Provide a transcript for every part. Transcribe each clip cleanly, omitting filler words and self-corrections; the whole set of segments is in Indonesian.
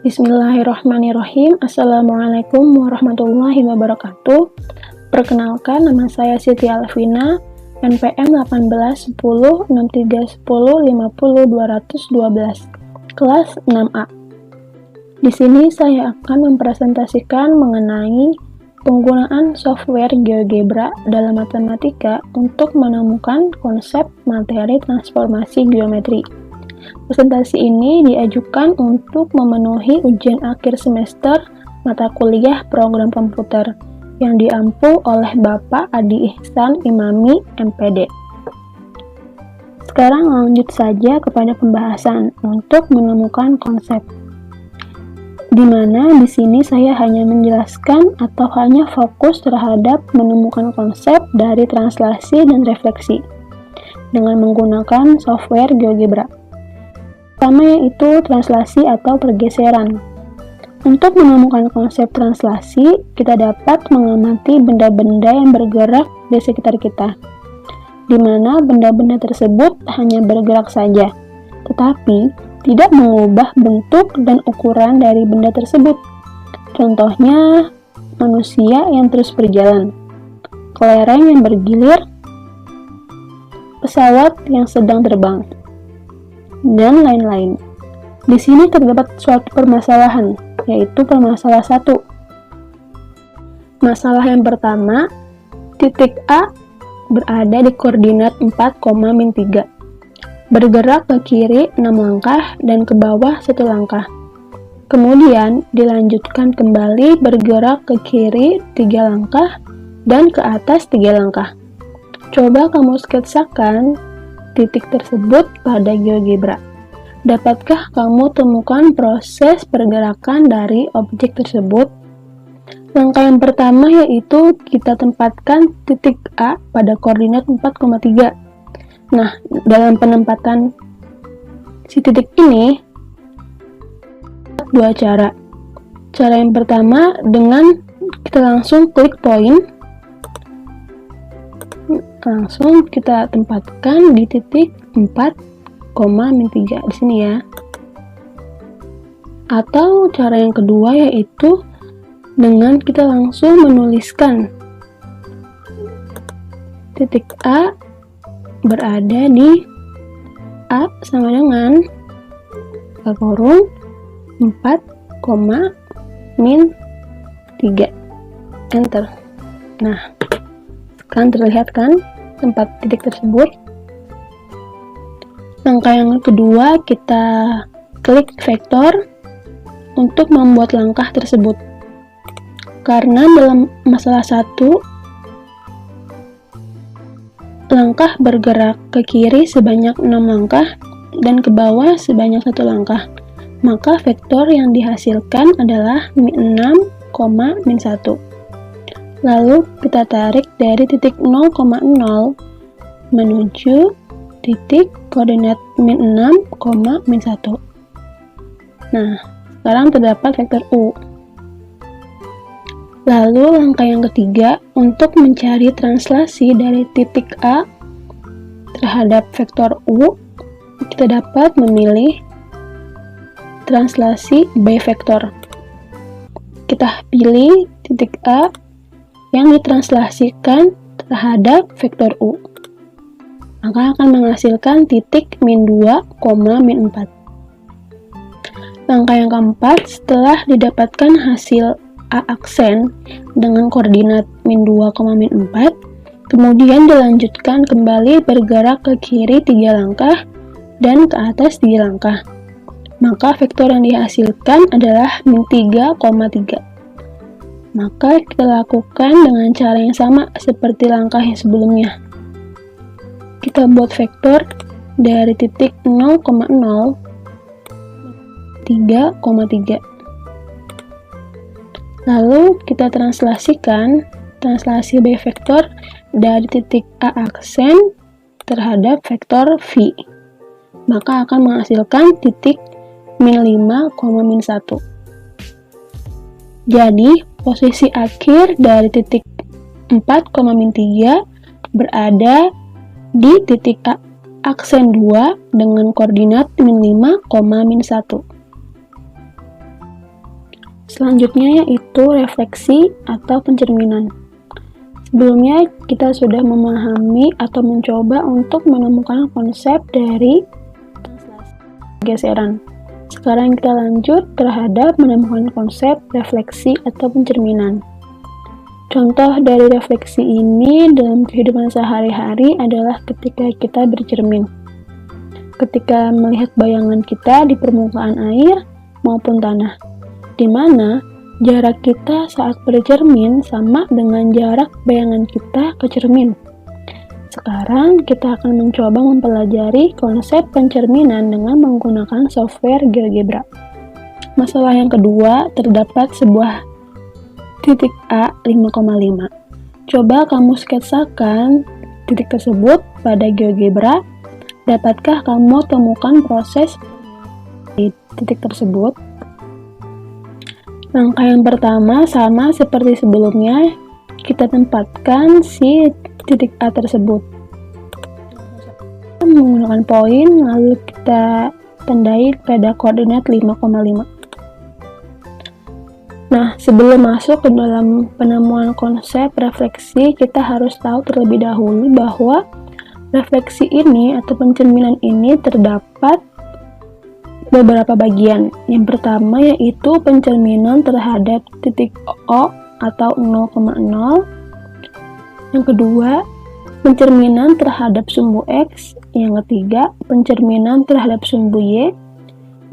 Bismillahirrahmanirrahim. Assalamualaikum warahmatullahi wabarakatuh. Perkenalkan, nama saya Siti Alvina, NPM 18106310500212, kelas 6A. Di sini saya akan mempresentasikan mengenai penggunaan software GeoGebra dalam matematika untuk menemukan konsep materi transformasi geometri. Presentasi ini diajukan untuk memenuhi ujian akhir semester mata kuliah program komputer yang diampu oleh Bapak Adi Ihsan Imami, MPD. Sekarang lanjut saja kepada pembahasan untuk menemukan konsep. Di mana di sini saya hanya menjelaskan atau hanya fokus terhadap menemukan konsep dari translasi dan refleksi dengan menggunakan software GeoGebra. Pertama yaitu translasi atau pergeseran. Untuk menemukan konsep translasi, kita dapat mengamati benda-benda yang bergerak di sekitar kita, di mana benda-benda tersebut hanya bergerak saja, tetapi tidak mengubah bentuk dan ukuran dari benda tersebut. Contohnya, manusia yang terus berjalan, kelereng yang bergilir, pesawat yang sedang terbang, dan lain-lain. Di sini terdapat suatu permasalahan, yaitu permasalahan 1. Masalah yang pertama, titik A berada di koordinat 4,-3, bergerak ke kiri 6 langkah dan ke bawah 1 langkah. Kemudian dilanjutkan kembali bergerak ke kiri 3 langkah dan ke atas 3 langkah. Coba kamu sketsakan titik tersebut pada GeoGebra. Dapatkah kamu temukan proses pergerakan dari objek tersebut? Langkah yang pertama yaitu kita tempatkan titik A pada koordinat 4,3. Nah, dalam penempatan si titik ini dua cara. Cara yang pertama dengan kita langsung klik point, langsung kita tempatkan di titik 4,-3 di sini ya. Atau cara yang kedua yaitu dengan kita langsung menuliskan titik A berada di A sama dengan kurung 4,-3. Enter. Nah, sekarang terlihat kan tempat titik tersebut. Langkah yang kedua, kita klik vektor untuk membuat langkah tersebut. Karena dalam masalah 1, langkah bergerak ke kiri sebanyak 6 langkah dan ke bawah sebanyak 1 langkah, maka vektor yang dihasilkan adalah -6, -1. Lalu kita tarik dari titik 0,0 menuju titik koordinat -6, -1. Nah, sekarang terdapat vektor U. Lalu langkah yang ketiga, untuk mencari translasi dari titik A terhadap vektor U, kita dapat memilih translasi by vektor. Kita pilih titik A yang ditranslasikan terhadap vektor U, maka akan menghasilkan titik -2, -4. Langkah yang keempat, setelah didapatkan hasil A aksen dengan koordinat -2, -4, kemudian dilanjutkan kembali bergerak ke kiri 3 langkah dan ke atas 3 langkah, maka vektor yang dihasilkan adalah -3,3. Maka kita lakukan dengan cara yang sama seperti langkah yang sebelumnya. Kita buat vektor dari titik 0,0, 3,3. Lalu kita translasikan translasi by vektor dari titik A aksen terhadap vektor V. Maka akan menghasilkan titik -5, -1. Jadi, posisi akhir dari titik 4,-3 berada di titik A aksen 2 dengan koordinat -5, -1. Selanjutnya yaitu refleksi atau pencerminan. Sebelumnya kita sudah memahami atau mencoba untuk menemukan konsep dari geseran. Sekarang kita lanjut terhadap menemukan konsep refleksi atau pencerminan. Contoh dari refleksi ini dalam kehidupan sehari-hari adalah ketika kita bercermin. Ketika melihat bayangan kita di permukaan air maupun tanah, di mana jarak kita saat bercermin sama dengan jarak bayangan kita ke cermin. Sekarang kita akan mencoba mempelajari konsep pencerminan dengan menggunakan software GeoGebra. Masalah yang kedua, terdapat sebuah titik A 5,5. Coba kamu sketsakan titik tersebut pada GeoGebra. Dapatkah kamu temukan proses di titik tersebut? Langkah yang pertama sama seperti sebelumnya, kita tempatkan si titik A tersebut. Menggunakan poin, lalu kita tandai pada koordinat 5,5. Nah, sebelum masuk ke dalam penemuan konsep refleksi, kita harus tahu terlebih dahulu bahwa refleksi ini atau pencerminan ini terdapat beberapa bagian. Yang pertama yaitu pencerminan terhadap titik O atau 0,0. Yang kedua, pencerminan terhadap sumbu X. Yang ketiga, pencerminan terhadap sumbu Y.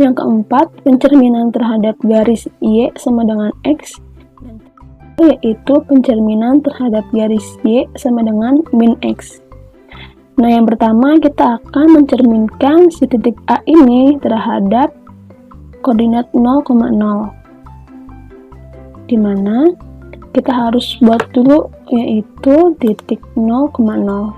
Yang keempat, pencerminan terhadap garis Y sama dengan X. Dan yaitu pencerminan terhadap garis Y sama dengan min X. Nah, yang pertama kita akan mencerminkan si titik A ini terhadap koordinat 0,0. Di mana kita harus buat dulu yaitu titik 0,0.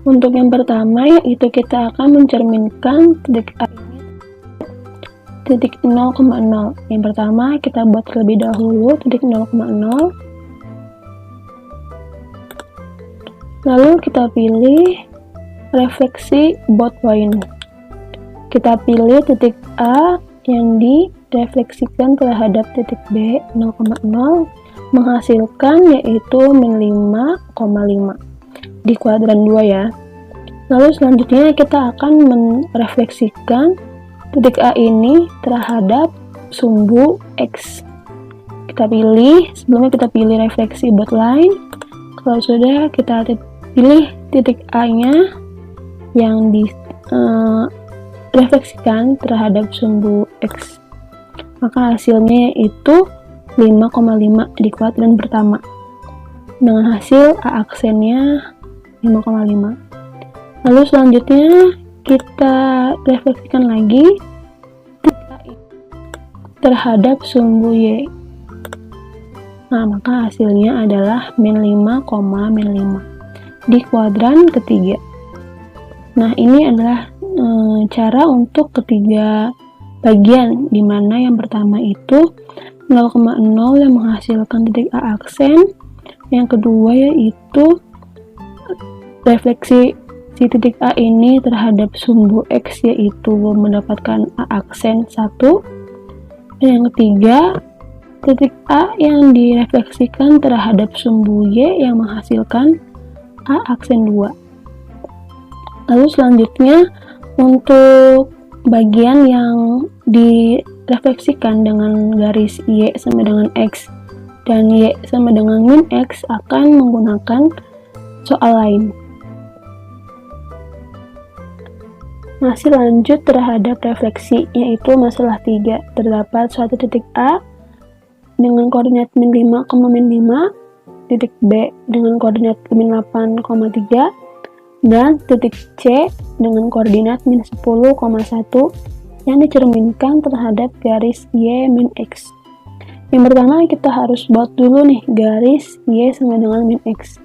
Untuk yang pertama yaitu kita akan mencerminkan titik A ini titik 0,0. Yang pertama kita buat terlebih dahulu titik 0,0. Lalu kita pilih refleksi both point. Kita pilih titik A yang direfleksikan terhadap titik B 0,0 menghasilkan yaitu min 5,5 di kuadran 2 ya. Lalu selanjutnya kita akan merefleksikan titik A ini terhadap sumbu X. Sebelumnya kita pilih refleksi both line. Kalau sudah, kita pilih titik A-nya yang direfleksikan terhadap sumbu X. Maka hasilnya yaitu 5,5 di kuadran pertama. Dengan hasil A aksennya 5,5. Lalu selanjutnya kita refleksikan lagi terhadap sumbu Y. Nah, maka hasilnya adalah min 5,5 di kuadran ketiga. Nah, ini adalah cara untuk ketiga bagian, di mana yang pertama itu 0,0 yang menghasilkan titik A aksen, yang kedua yaitu refleksi si titik A ini terhadap sumbu X yaitu mendapatkan A aksen 1, dan yang ketiga titik A yang direfleksikan terhadap sumbu Y yang menghasilkan A aksen 2. Lalu selanjutnya untuk bagian yang direfleksikan dengan garis Y sama dengan X dan Y sama dengan min X akan menggunakan soal lain. Masih lanjut terhadap refleksi, yaitu masalah 3. Terdapat suatu titik A dengan koordinat min 5,5, titik B dengan koordinat min 8,3, dan titik C dengan koordinat min 10,1 yang dicerminkan terhadap garis Y min X. Yang pertama kita harus buat dulu nih garis Y sama dengan min X.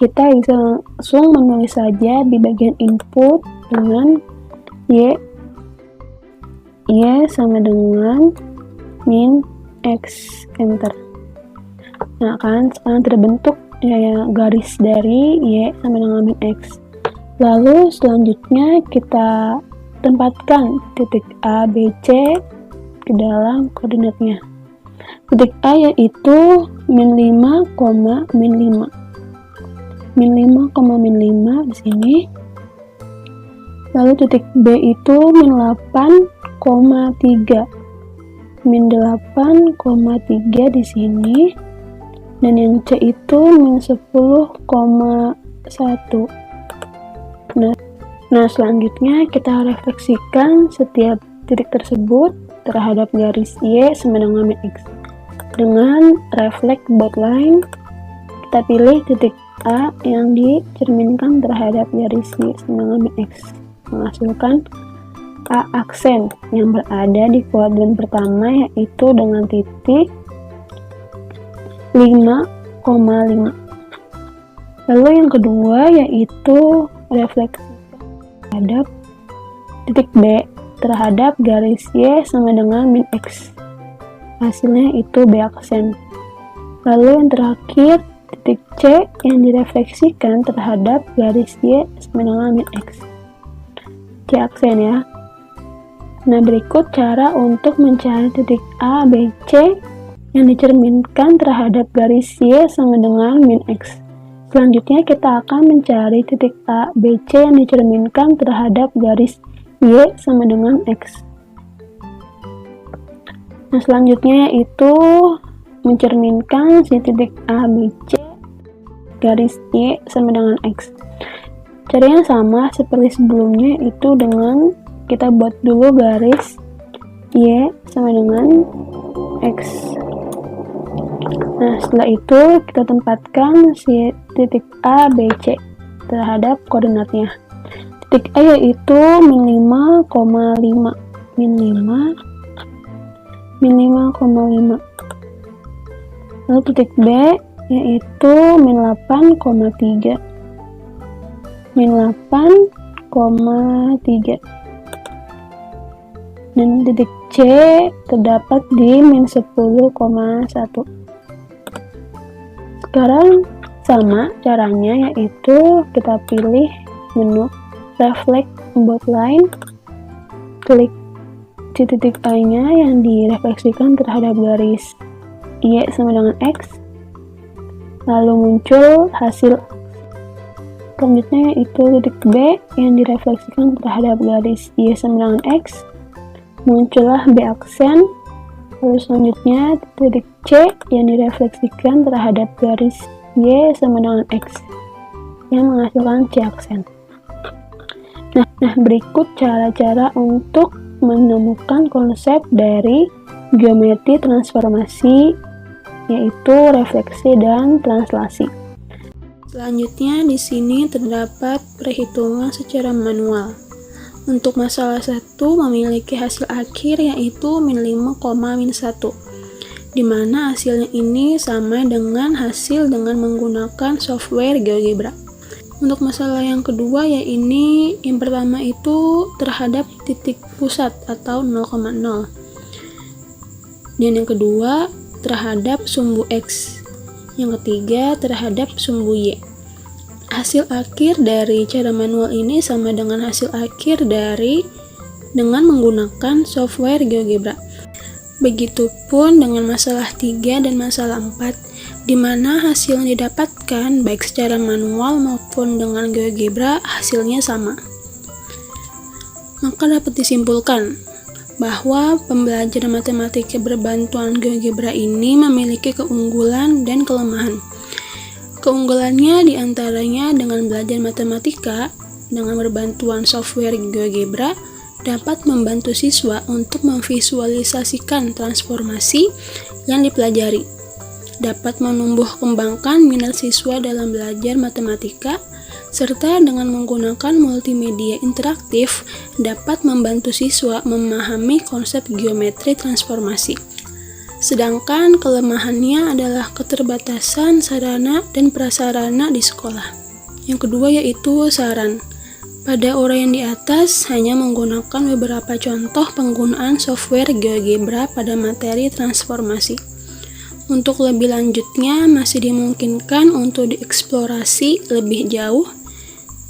Kita bisa langsung menulis saja di bagian input dengan Y sama dengan min X, enter. Nah kan sekarang terbentuk ya garis dari Y sama dengan min X. Lalu selanjutnya kita tempatkan titik A, B, C ke dalam koordinatnya. Titik A yaitu min 5, min 5. Min 5, min 5 di sini. Lalu titik B itu min 8, 3. Min 8,3 di sini. Dan yang C itu min 10,1. Nah, selanjutnya kita refleksikan setiap titik tersebut terhadap garis Y sama dengan min X. Dengan reflect both line, kita pilih titik A yang dicerminkan terhadap garis Y sama dengan min X, menghasilkan A aksen yang berada di kuadran pertama, yaitu dengan titik 5,5. Lalu yang kedua yaitu refleksi terhadap titik B terhadap garis Y sama dengan min X. Hasilnya itu B aksen. Lalu yang terakhir titik C yang direfleksikan terhadap garis Y sama dengan min X. C aksen ya. Nah, berikut cara untuk mencari titik A, B, C yang dicerminkan terhadap garis Y sama dengan min X. Selanjutnya kita akan mencari titik A, B, C yang dicerminkan terhadap garis Y sama dengan X. Nah, selanjutnya yaitu mencerminkan si titik A, B, C garis Y sama dengan X. Caranya sama seperti sebelumnya, itu dengan kita buat dulu garis Y sama dengan X. Nah, setelah itu kita tempatkan si titik A, B, C terhadap koordinatnya. Titik A yaitu min 5,5. Min 5,5. Lalu titik B yaitu min 8,3. Min 8,3. Dan titik C terdapat di min 10,1. Sekarang sama caranya, yaitu kita pilih menu reflect both line, klik di titik A nya yang direfleksikan terhadap garis Y sama dengan X, lalu muncul hasil. Selanjutnya yaitu titik B yang direfleksikan terhadap garis Y sama dengan X, muncullah B aksen. Lalu selanjutnya titik C yang direfleksikan terhadap garis Y sama dengan X yang menghasilkan C aksen. Nah, berikut cara-cara untuk menemukan konsep dari geometri transformasi, yaitu refleksi dan translasi. Selanjutnya di sini terdapat perhitungan secara manual. Untuk masalah 1 memiliki hasil akhir yaitu min 5,-1, di mana hasilnya ini sama dengan hasil dengan menggunakan software GeoGebra. Untuk masalah yang kedua yaitu yang pertama itu terhadap titik pusat atau 0,0. Dan yang kedua terhadap sumbu X. Yang ketiga terhadap sumbu Y. Hasil akhir dari cara manual ini sama dengan hasil akhir dengan menggunakan software GeoGebra. Begitupun dengan masalah 3 dan masalah 4, di mana hasil yang didapatkan baik secara manual maupun dengan GeoGebra hasilnya sama. Maka dapat disimpulkan bahwa pembelajaran matematika berbantuan GeoGebra ini memiliki keunggulan dan kelemahan. Keunggulannya diantaranya dengan belajar matematika dengan berbantuan software GeoGebra dapat membantu siswa untuk memvisualisasikan transformasi yang dipelajari, dapat menumbuh kembangkan minat siswa dalam belajar matematika, serta dengan menggunakan multimedia interaktif dapat membantu siswa memahami konsep geometri transformasi. Sedangkan kelemahannya adalah keterbatasan sarana dan prasarana di sekolah. Yang kedua yaitu saran. Pada uraian di atas hanya menggunakan beberapa contoh penggunaan software GeoGebra pada materi transformasi. Untuk lebih lanjutnya masih dimungkinkan untuk dieksplorasi lebih jauh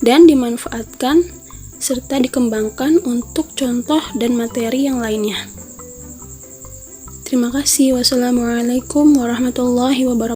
dan dimanfaatkan serta dikembangkan untuk contoh dan materi yang lainnya. Terima kasih. Wassalamualaikum warahmatullahi wabarakatuh.